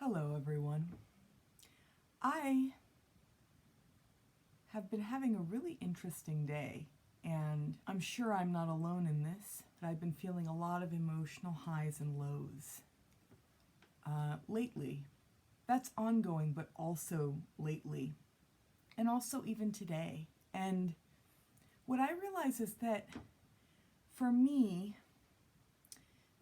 Hello, everyone. I have been having a really interesting day, and I'm sure I'm not alone in this, that I've been feeling a lot of emotional highs and lows lately. That's ongoing, but also lately, and also even today. And what I realize is that for me,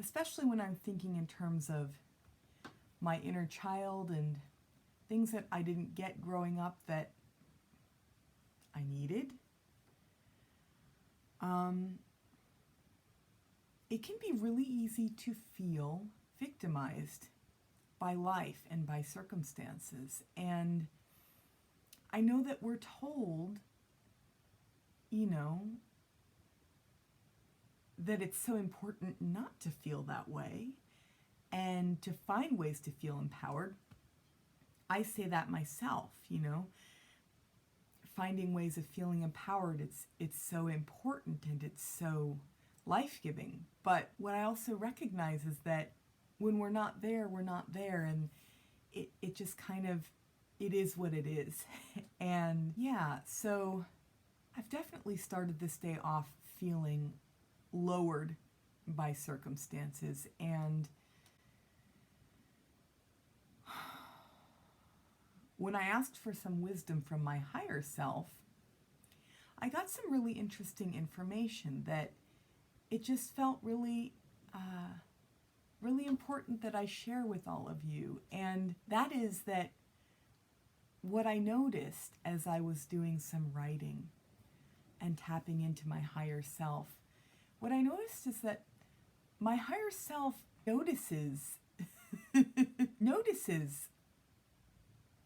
especially when I'm thinking in terms of my inner child and things that I didn't get growing up that I needed, it can be really easy to feel victimized by life and by circumstances. And I know that we're told, you know, that it's so important not to feel that way and to find ways to feel empowered. I say that myself, finding ways of feeling empowered, it's so important and it's so life-giving. But what I also recognize is that when we're not there, we're not there, and it just kind of, it is what it is. And yeah, so I've definitely started this day off feeling lowered by circumstances, and when I asked for some wisdom from my higher self, I got some really interesting information that it just felt really, really important that I share with all of you. And that is that what I noticed as I was doing some writing and tapping into my higher self, what I noticed is that my higher self notices notices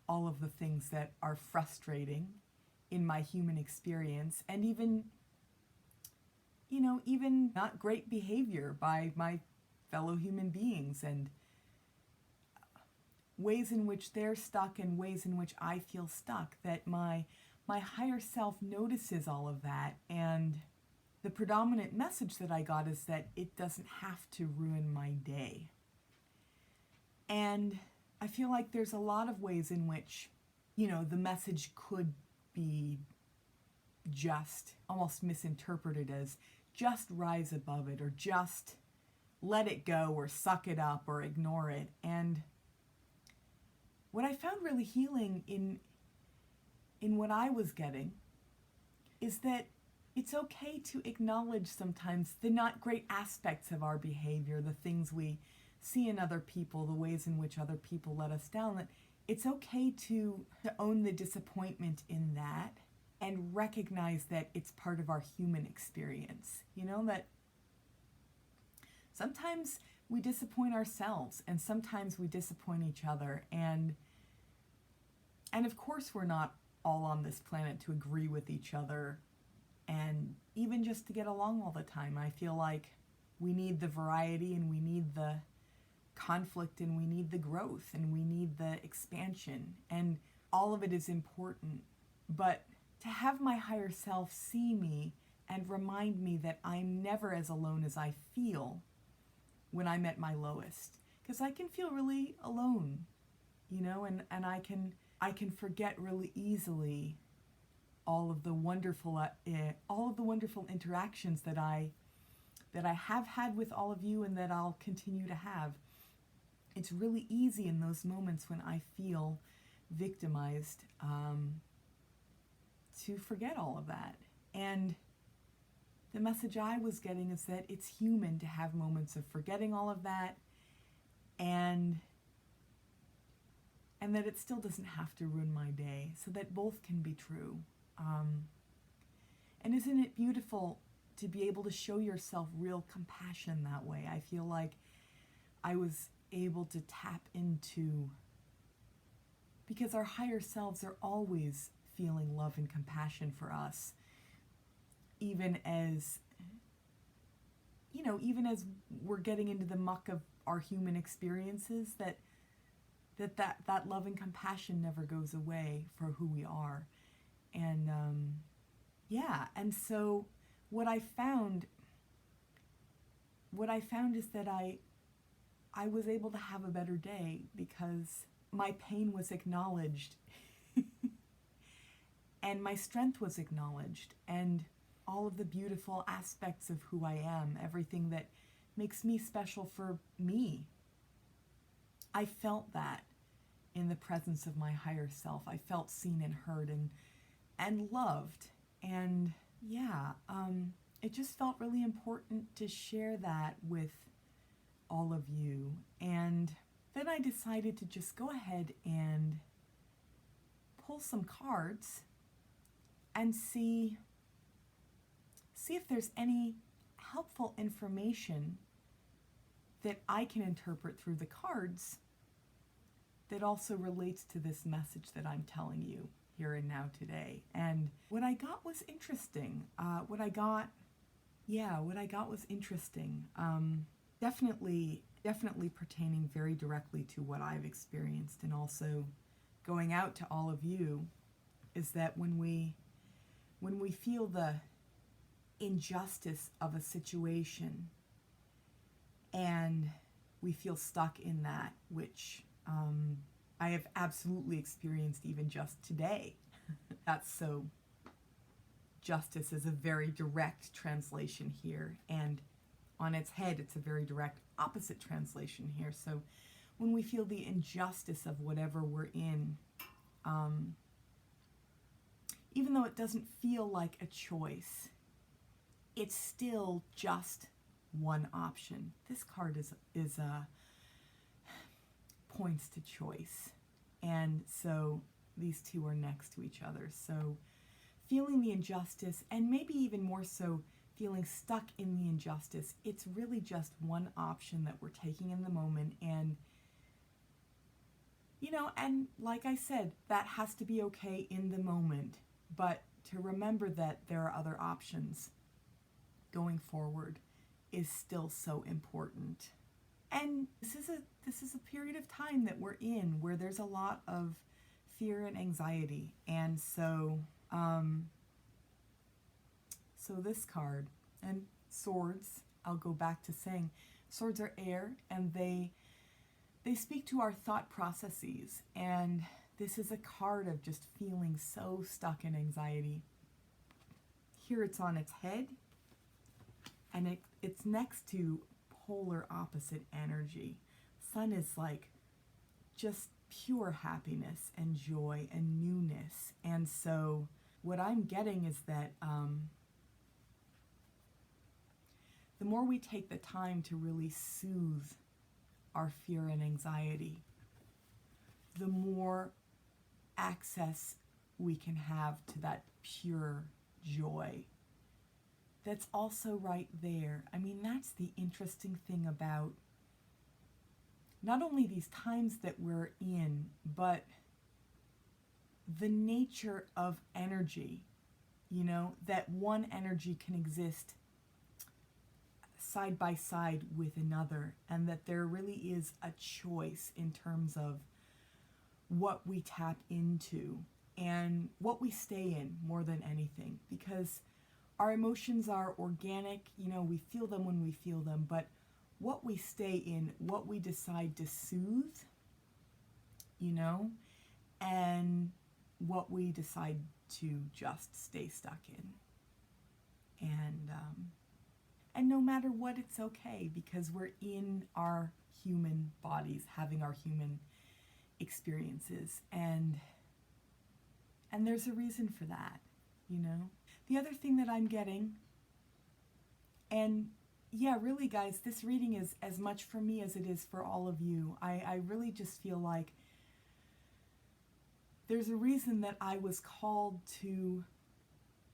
all of the things that are frustrating in my human experience, and even not great behavior by my fellow human beings, and ways in which they're stuck and ways in which I feel stuck, that my higher self notices all of that. And the predominant message that I got is that it doesn't have to ruin my day. And I feel like there's a lot of ways in which, the message could be just almost misinterpreted as just rise above it, or just let it go, or suck it up, or ignore it. And what I found really healing in what I was getting is that it's okay to acknowledge sometimes the not great aspects of our behavior, the things we see in other people, the ways in which other people let us down, that it's okay to own the disappointment in that and recognize that it's part of our human experience. That sometimes we disappoint ourselves, and sometimes we disappoint each other, and of course we're not all on this planet to agree with each other and even just to get along all the time. I feel like we need the variety, and we need the conflict, and we need the growth, and we need the expansion, and all of it is important. But to have my higher self see me and remind me that I'm never as alone as I feel when I'm at my lowest, because I can feel really alone, and I can forget really easily all of the wonderful interactions that I have had with all of you, and that I'll continue to have. It's really easy in those moments when I feel victimized to forget all of that. And the message I was getting is that it's human to have moments of forgetting all of that, and that it still doesn't have to ruin my day, so that both can be true. And isn't it beautiful to be able to show yourself real compassion that way? I feel like I was able to tap into, because our higher selves are always feeling love and compassion for us, even as we're getting into the muck of our human experiences, that love and compassion never goes away for who we are. And and so what I found is that I was able to have a better day because my pain was acknowledged and my strength was acknowledged, and all of the beautiful aspects of who I am, everything that makes me special for me. I felt that in the presence of my higher self. I felt seen and heard and loved. And yeah, it just felt really important to share that with all of you. And then I decided to just go ahead and pull some cards and see if there's any helpful information that I can interpret through the cards that also relates to this message that I'm telling you here and now today. And what I got was interesting. What I got was interesting. Definitely pertaining very directly to what I've experienced, and also going out to all of you, is that when we feel the injustice of a situation and we feel stuck in that, which I have absolutely experienced even just today. That's so, justice is a very direct translation here, and on its head it's a very direct opposite translation here. So when we feel the injustice of whatever we're in, even though it doesn't feel like a choice, it's still just one option. This card is points to choice, and so these two are next to each other. So feeling the injustice, and maybe even more so feeling stuck in the injustice, it's really just one option that we're taking in the moment. And and like I said, that has to be okay in the moment, but to remember that there are other options going forward is still so important. And this is a period of time that we're in where there's a lot of fear and anxiety. And so this card, and swords, I'll go back to saying swords are air, and they speak to our thought processes. And this is a card of just feeling so stuck in anxiety. Here it's on its head, and it's next to polar opposite energy. Sun is like just pure happiness and joy and newness. And so what I'm getting is that the more we take the time to really soothe our fear and anxiety, the more access we can have to that pure joy that's also right there. I mean, that's the interesting thing about not only these times that we're in, but the nature of energy, that one energy can exist side by side with another, and that there really is a choice in terms of what we tap into and what we stay in more than anything, because our emotions are organic, we feel them when we feel them, but what we stay in, what we decide to soothe, and what we decide to just stay stuck in. And no matter what, it's okay, because we're in our human bodies, having our human experiences, and there's a reason for that, The other thing that I'm getting, and yeah, really guys, this reading is as much for me as it is for all of you. I really just feel like there's a reason that I was called to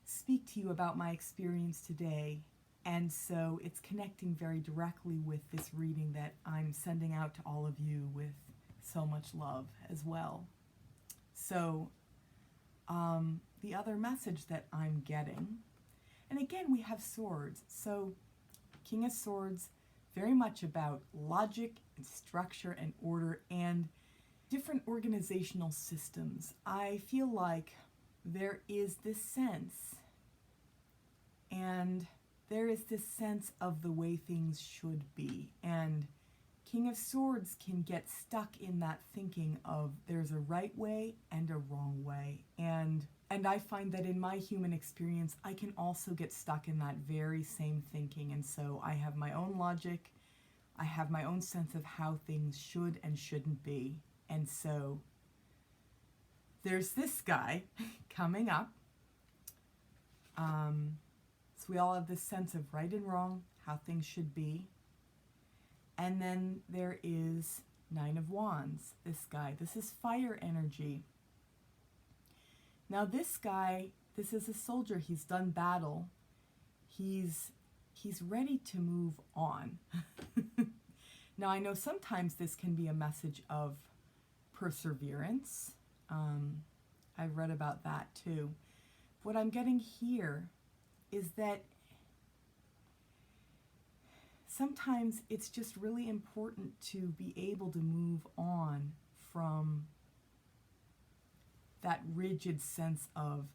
speak to you about my experience today. And so it's connecting very directly with this reading that I'm sending out to all of you with so much love as well. So the other message that I'm getting, and again, we have swords. So King of Swords, very much about logic and structure and order and different organizational systems. I feel like there is this sense, and there is this sense of the way things should be. And King of Swords can get stuck in that thinking of there's a right way and a wrong way. And I find that in my human experience, I can also get stuck in that very same thinking. And so I have my own logic. I have my own sense of how things should and shouldn't be. And so there's this guy coming up. So we all have this sense of right and wrong, how things should be. And then there is Nine of Wands, this guy. This is fire energy. Now this guy, this is a soldier. He's done battle. He's ready to move on. Now I know sometimes this can be a message of perseverance. I've read about that too. What I'm getting here is that sometimes it's just really important to be able to move on from that rigid sense of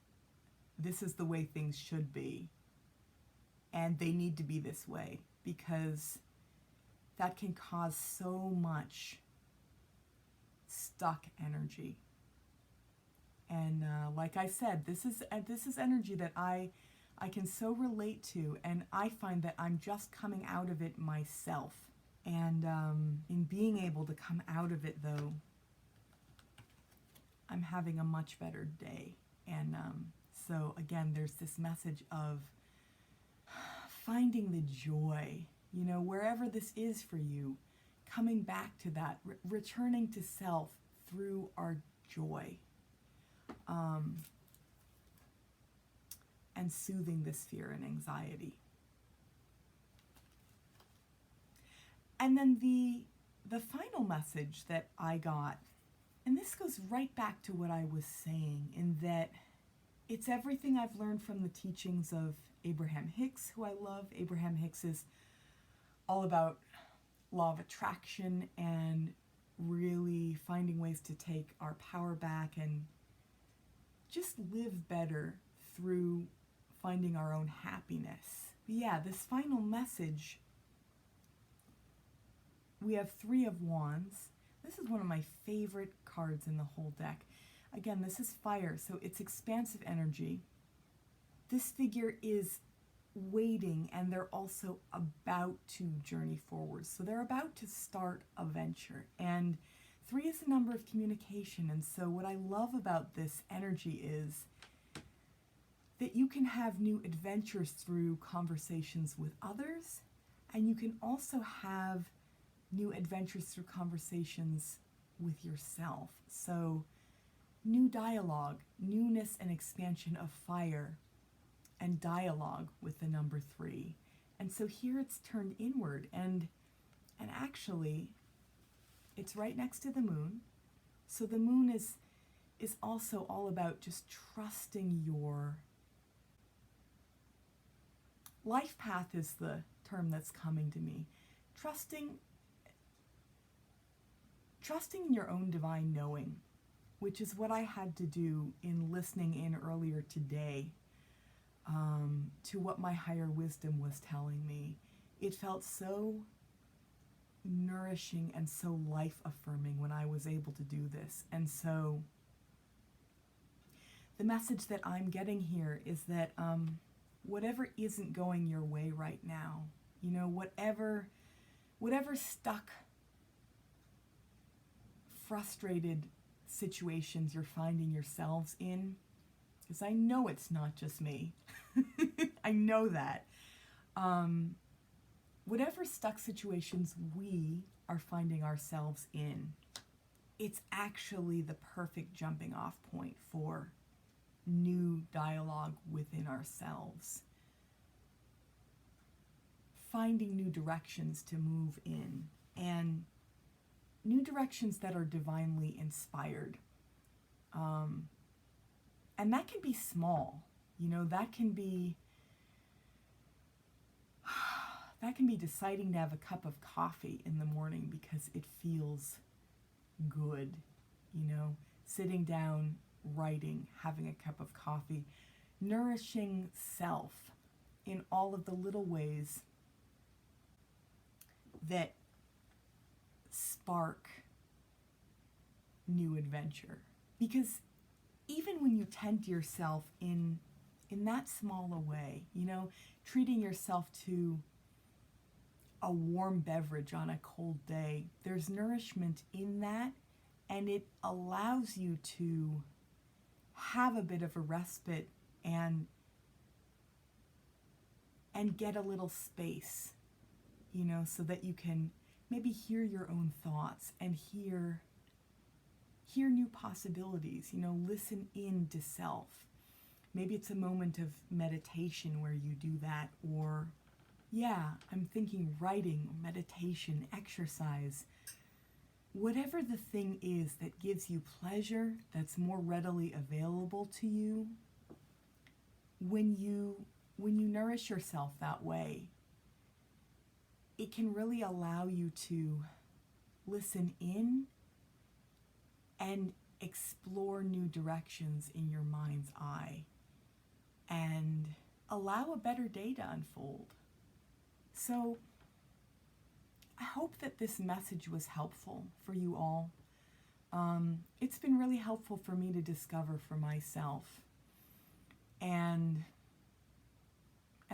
this is the way things should be and they need to be this way, because that can cause so much stuck energy. And like I said, this is energy that I can so relate to, and I find that I'm just coming out of it myself. And in being able to come out of it, though, I'm having a much better day. And so again, there's this message of finding the joy, you know, wherever this is for you, coming back to that, returning to self through our joy. And soothing this fear and anxiety. And then the final message that I got, and this goes right back to what I was saying, in that it's everything I've learned from the teachings of Abraham Hicks, who I love. Abraham Hicks is all about law of attraction and really finding ways to take our power back and just live better through finding our own happiness. But yeah, this final message, we have Three of Wands. This is one of my favorite cards in the whole deck. Again, this is fire, so it's expansive energy. This figure is waiting, and they're also about to journey forward. So they're about to start a venture. And 3 is the number of communication. And so what I love about this energy is that you can have new adventures through conversations with others, and you can also have new adventures through conversations with yourself. So new dialogue, newness and expansion of fire, and dialogue with the number 3. And so here it's turned inward, and actually it's right next to the moon. So the moon is also all about just trusting your life path, is the term that's coming to me. Trusting in your own divine knowing, which is what I had to do in listening in earlier today to what my higher wisdom was telling me. It felt so nourishing and so life-affirming when I was able to do this. And so the message that I'm getting here is that whatever isn't going your way right now, you know, whatever stuck, frustrated situations you're finding yourselves in, because I know it's not just me. I know that. Whatever stuck situations we are finding ourselves in, it's actually the perfect jumping off point for new dialogue within ourselves. Finding new directions to move in, and new directions that are divinely inspired. And that can be small, you know, that can be deciding to have a cup of coffee in the morning because it feels good, you know, sitting down, writing, having a cup of coffee, nourishing self in all of the little ways that spark new adventure. Because even when you tend to yourself in that small a way, treating yourself to a warm beverage on a cold day, there's nourishment in that, and it allows you to have a bit of a respite and get a little space, so that you can maybe hear your own thoughts and hear new possibilities, listen in to self. Maybe it's a moment of meditation where you do that, or I'm thinking writing, meditation, exercise, whatever the thing is that gives you pleasure, that's more readily available to you. When you nourish yourself that way, it can really allow you to listen in and explore new directions in your mind's eye and allow a better day to unfold. So I hope that this message was helpful for you all. It's been really helpful for me to discover for myself. And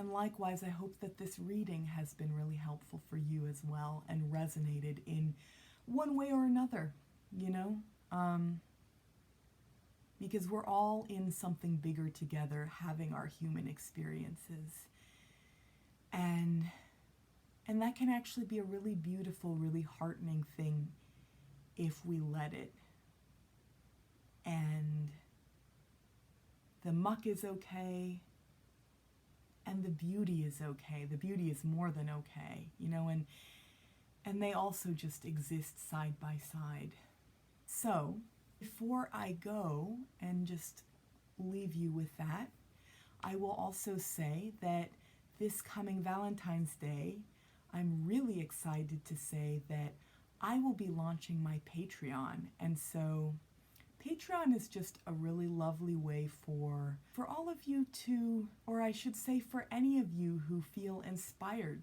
likewise, I hope that this reading has been really helpful for you as well and resonated in one way or another, because we're all in something bigger together, having our human experiences. And that can actually be a really beautiful, really heartening thing if we let it. And the muck is okay, and the beauty is okay. The beauty is more than okay, and they also just exist side by side. So, before I go and just leave you with that, I will also say that this coming Valentine's Day, I'm really excited to say that I will be launching my Patreon. And so Patreon is just a really lovely way for all of you to, or I should say for any of you who feel inspired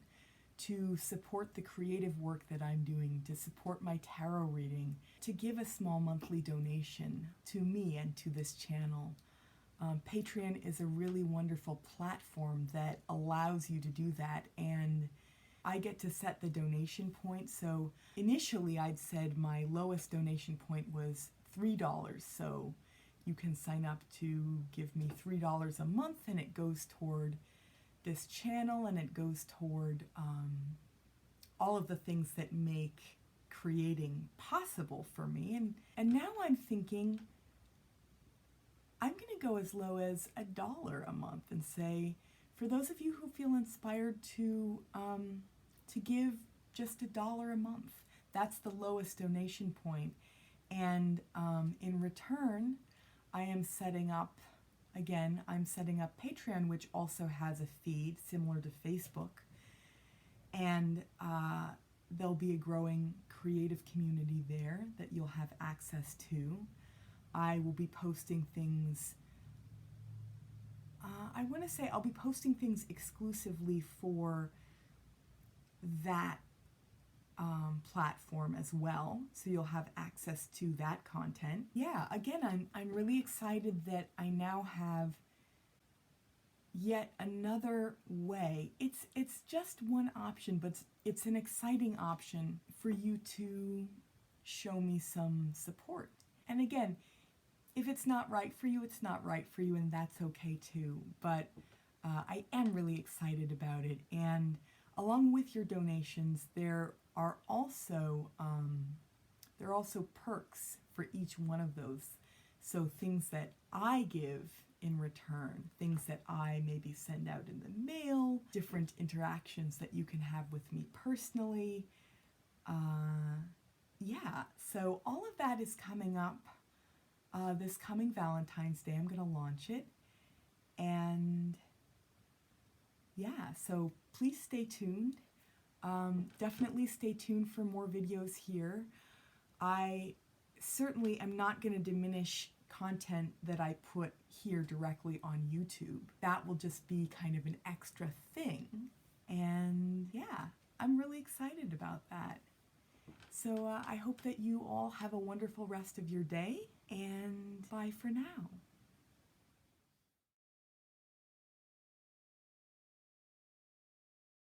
to support the creative work that I'm doing, to support my tarot reading, to give a small monthly donation to me and to this channel. Patreon is a really wonderful platform that allows you to do that, and I get to set the donation point. So initially I'd said my lowest donation point was $3, so you can sign up to give me $3 a month, and it goes toward this channel, and it goes toward all of the things that make creating possible for me. And now I'm thinking I'm going to go as low as $1 a month and say, for those of you who feel inspired to give just $1 a month, that's the lowest donation point. And in return, I'm setting up Patreon, which also has a feed similar to Facebook. And there'll be a growing creative community there that you'll have access to. I will be posting things, I'll be posting things exclusively for that platform as well, so you'll have access to that content. Yeah, again, I'm really excited that I now have yet another way. It's just one option, but it's an exciting option for you to show me some support. And again, if it's not right for you, it's not right for you, and that's okay too. But I am really excited about it. And along with your donations, there are also perks for each one of those. So things that I give in return, things that I maybe send out in the mail, different interactions that you can have with me personally. So all of that is coming up this coming Valentine's Day. I'm going to launch it. And so please stay tuned. Definitely stay tuned for more videos here. I certainly am not going to diminish content that I put here directly on YouTube. That will just be kind of an extra thing. And I'm really excited about that. So I hope that you all have a wonderful rest of your day, and bye for now.